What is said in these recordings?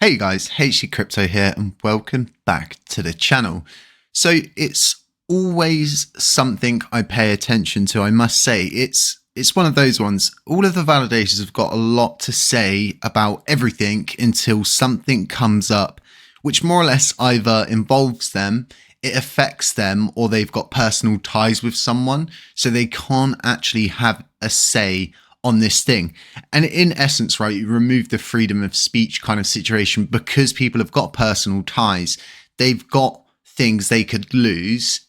Hey guys, HappyCattyCrypto here and welcome back to the channel. So it's always something I pay attention to, I must say. It's one of those ones. All of the validators have got a lot to say about everything until something comes up, which more or less either involves them, it affects them, or they've got personal ties with someone, so they can't actually have a say on this thing. And in essence, right, you remove the freedom of speech kind of situation because people have got personal ties. They've got things they could lose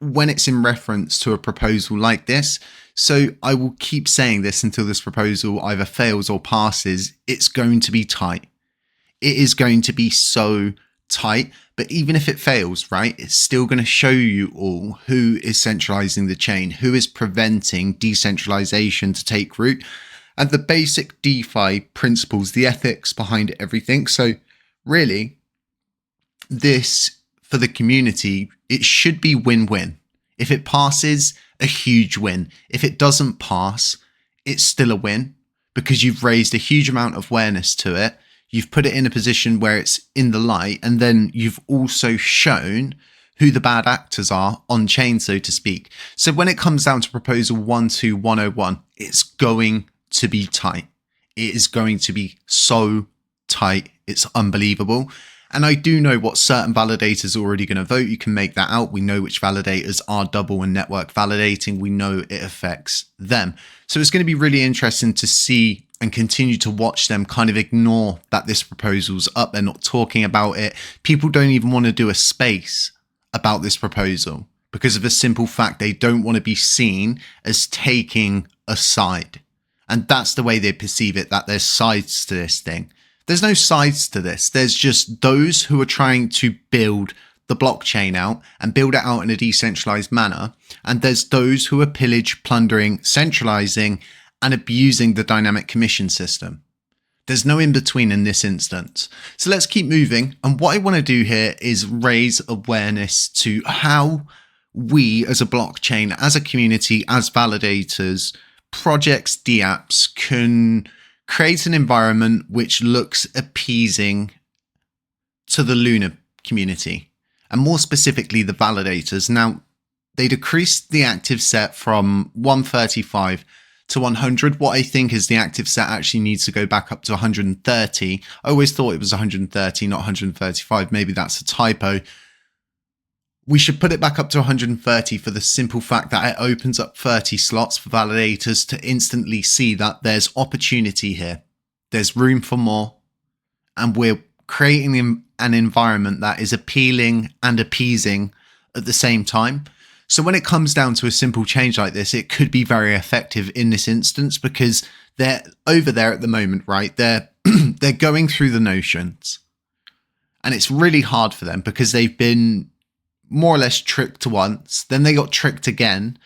when it's in reference to a proposal like this. So I will keep saying this until this proposal either fails or passes. It's going to be tight. It is going to be so tight. But even if it fails, right, it's still going to show you all who is centralizing the chain, who is preventing decentralization to take root, and the basic DeFi principles, the ethics behind everything. So really, this for the community, it should be win-win. If it passes, a huge win. If it doesn't pass, it's still a win because you've raised a huge amount of awareness to it. You've put it in a position where it's in the light, and then you've also shown who the bad actors are on chain, so to speak. So when it comes down to proposal 12101, it's going to be tight. It is going to be so tight. It's unbelievable. And I do know what certain validators are already going to vote. You can make that out. We know which validators are double and network validating. We know it affects them. So it's going to be really interesting to see and continue to watch them kind of ignore that this proposal's up. They're not talking about it. People don't even want to do a space about this proposal because of a simple fact. They don't want to be seen as taking a side. And that's the way they perceive it, that there's sides to this thing. There's no sides to this. There's just those who are trying to build the blockchain out and build it out in a decentralized manner. And there's those who are pillage, plundering, centralizing, and abusing the dynamic commission system. There's no in between in this instance. So let's keep moving. And what I want to do here is raise awareness to how we as a blockchain, as a community, as validators, projects, dApps can create an environment which looks appeasing to the Luna community, and more specifically the validators. Now, they decreased the active set from 135 to 100. What I think is the active set actually needs to go back up to 130. I always thought it was 130, not 135. Maybe that's a typo. We should put it back up to 130 for the simple fact that it opens up 30 slots for validators to instantly see that there's opportunity here. There's room for more. And we're creating an environment that is appealing and appeasing at the same time. So when it comes down to a simple change like this, it could be very effective in this instance because they're over there at the moment, right? They're going through the notions. And it's really hard for them because they've been more or less tricked once, then they got tricked again,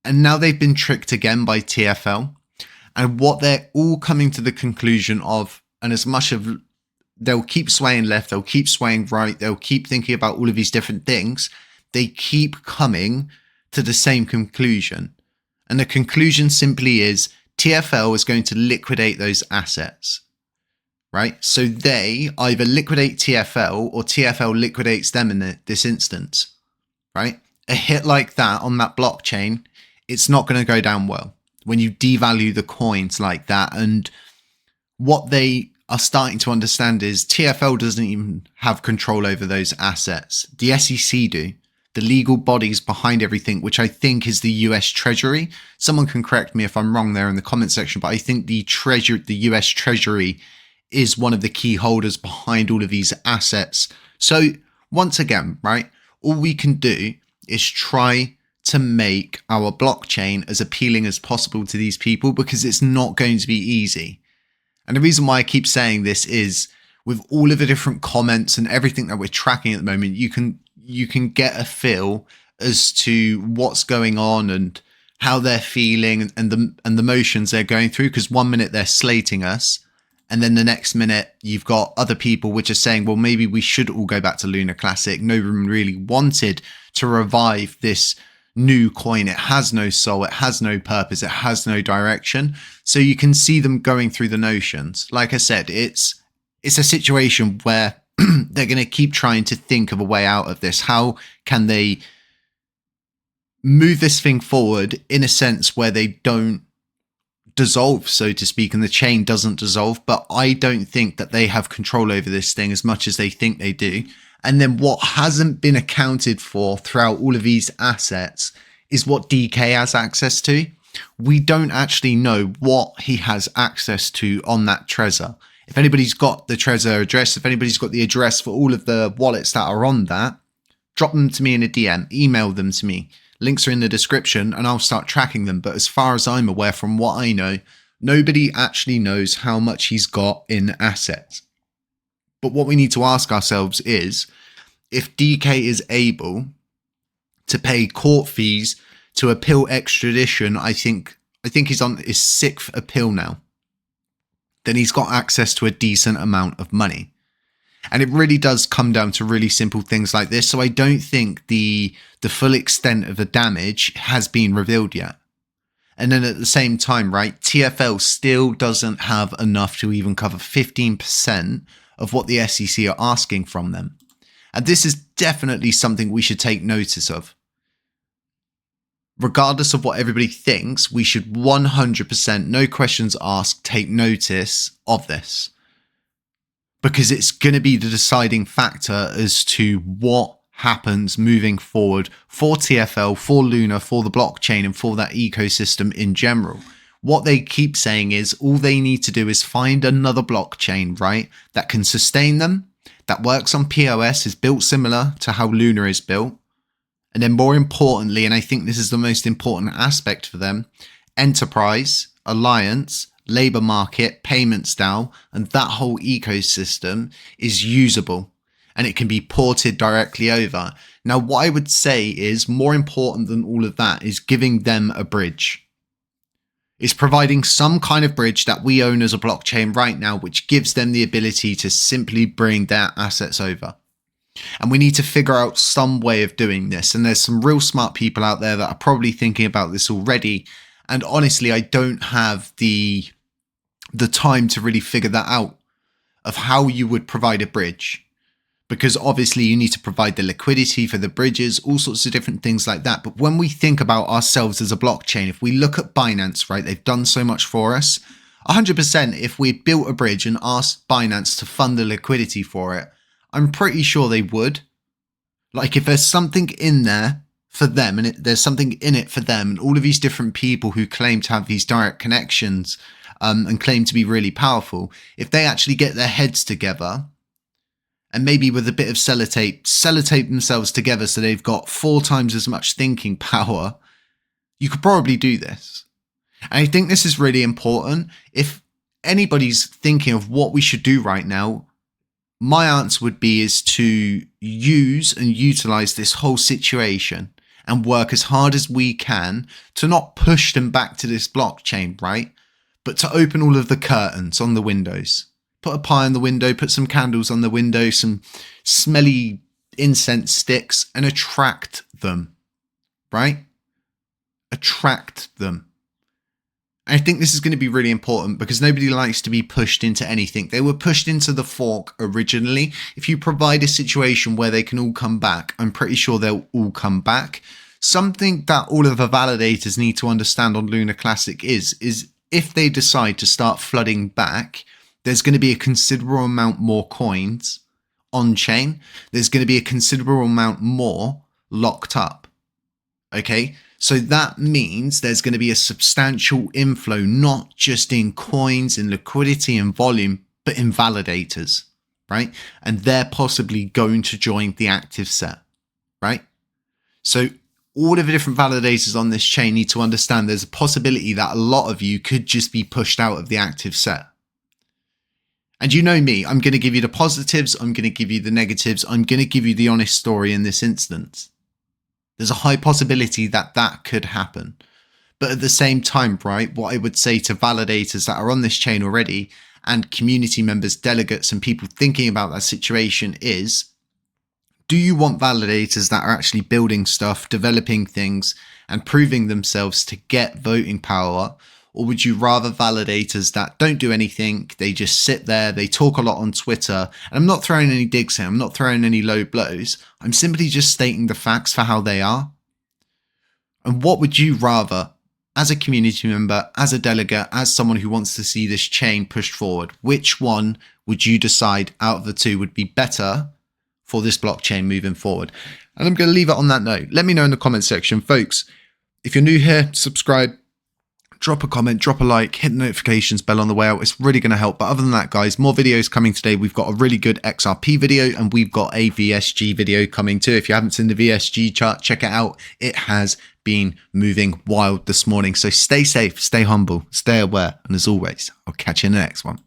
and now they've been tricked again by TFL. And what they're all coming to the conclusion of, and as much of they'll keep swaying left, they'll keep swaying right, they'll keep thinking about all of these different things, they keep coming to the same conclusion. And the conclusion simply is TFL is going to liquidate those assets. Right? So they either liquidate TFL or TFL liquidates them in this instance, right? A hit like that on that blockchain, it's not going to go down well when you devalue the coins like that. And what they are starting to understand is TFL doesn't even have control over those assets. The SEC do. The legal bodies behind everything, which I think is the US Treasury. Someone can correct me if I'm wrong there in the comment section, but I think the US Treasury is one of the key holders behind all of these assets. So once again, right, all we can do is try to make our blockchain as appealing as possible to these people because it's not going to be easy. And the reason why I keep saying this is with all of the different comments and everything that we're tracking at the moment, you can get a feel as to what's going on and how they're feeling and the motions they're going through. Because 1 minute they're slating us, and then the next minute, you've got other people which are saying, well, maybe we should all go back to Luna Classic. No one really wanted to revive this new coin. It has no soul. It has no purpose. It has no direction. So you can see them going through the notions. Like I said, it's it's a situation where they're going to keep trying to think of a way out of this. How can they move this thing forward in a sense where they don't dissolve, so to speak, and the chain doesn't dissolve? But I don't think that they have control over this thing as much as they think they do. And then what hasn't been accounted for throughout all of these assets is what DK has access to. We don't actually know what he has access to on that Trezor. If anybody's got the Trezor address, if anybody's got the address for all of the wallets that are on that, drop them to me in a DM, email them to me. Links are in the description and I'll start tracking them. But as far as I'm aware, from what I know, nobody actually knows how much he's got in assets. But what we need to ask ourselves is, if DK is able to pay court fees to appeal extradition, I think he's on his 6th appeal now, then he's got access to a decent amount of money. And it really does come down to really simple things like this. So I don't think the full extent of the damage has been revealed yet. And then at the same time, right, TFL still doesn't have enough to even cover 15% of what the SEC are asking from them. And this is definitely something we should take notice of. Regardless of what everybody thinks, we should 100%, no questions asked, take notice of this. Because it's going to be the deciding factor as to what happens moving forward for TFL, for Luna, for the blockchain, and for that ecosystem in general. What they keep saying is all they need to do is find another blockchain, right, that can sustain them, that works on POS, is built similar to how Luna is built. And then more importantly, and I think this is the most important aspect for them, enterprise, alliance, labor market, payments DAO, and that whole ecosystem is usable and it can be ported directly over. Now, what I would say is more important than all of that is giving them a bridge. It's providing some kind of bridge that we own as a blockchain right now, which gives them the ability to simply bring their assets over. And we need to figure out some way of doing this. And there's some real smart people out there that are probably thinking about this already. And honestly, I don't have the time to really figure that out, of how you would provide a bridge, because obviously you need to provide the liquidity for the bridges, all sorts of different things like that. But when we think about ourselves as a blockchain, if we look at Binance, right, they've done so much for us. 100%, if we built a bridge and asked Binance to fund the liquidity for it, I'm pretty sure they would. Like, if there's something in there for them, and there's something in it for them, and all of these different people who claim to have these direct connections and claim to be really powerful, if they actually get their heads together and maybe with a bit of sellotape themselves together so they've got 4 times as much thinking power, you could probably do this. And I think this is really important. If anybody's thinking of what we should do right now, my answer would be is to use and utilize this whole situation and work as hard as we can to not push them back to this blockchain, right? But to open all of the curtains on the windows. Put a pie on the window, put some candles on the window, some smelly incense sticks, and attract them, right? Attract them. I think this is going to be really important because nobody likes to be pushed into anything. They were pushed into the fork originally. If you provide a situation where they can all come back, I'm pretty sure they'll all come back. Something that all of the validators need to understand on Luna Classic is if they decide to start flooding back, there's going to be a considerable amount more coins on chain. There's going to be a considerable amount more locked up. Okay, so that means there's going to be a substantial inflow, not just in coins, in liquidity and volume, but in validators, right? And they're possibly going to join the active set, right? So all of the different validators on this chain need to understand there's a possibility that a lot of you could just be pushed out of the active set. And you know me, I'm going to give you the positives, I'm going to give you the negatives, I'm going to give you the honest story in this instance. There's a high possibility that that could happen. But at the same time, right, what I would say to validators that are on this chain already and community members, delegates, and people thinking about that situation is, do you want validators that are actually building stuff, developing things, and proving themselves to get voting power? Or would you rather validators that don't do anything? They just sit there, they talk a lot on Twitter. And I'm not throwing any digs here, I'm not throwing any low blows. I'm simply just stating the facts for how they are. And what would you rather, as a community member, as a delegate, as someone who wants to see this chain pushed forward? Which one would you decide out of the two would be better for this blockchain moving forward? And I'm going to leave it on that note. Let me know in the comment section, folks. If you're new here, subscribe, drop a comment, drop a like, hit the notifications bell on the way out. It's really going to help. But other than that, guys, more videos coming today. We've got a really good XRP video and we've got a VSG video coming too. If you haven't seen the VSG chart, check it out. It has been moving wild this morning. So stay safe, stay humble, stay aware. And as always, I'll catch you in the next one.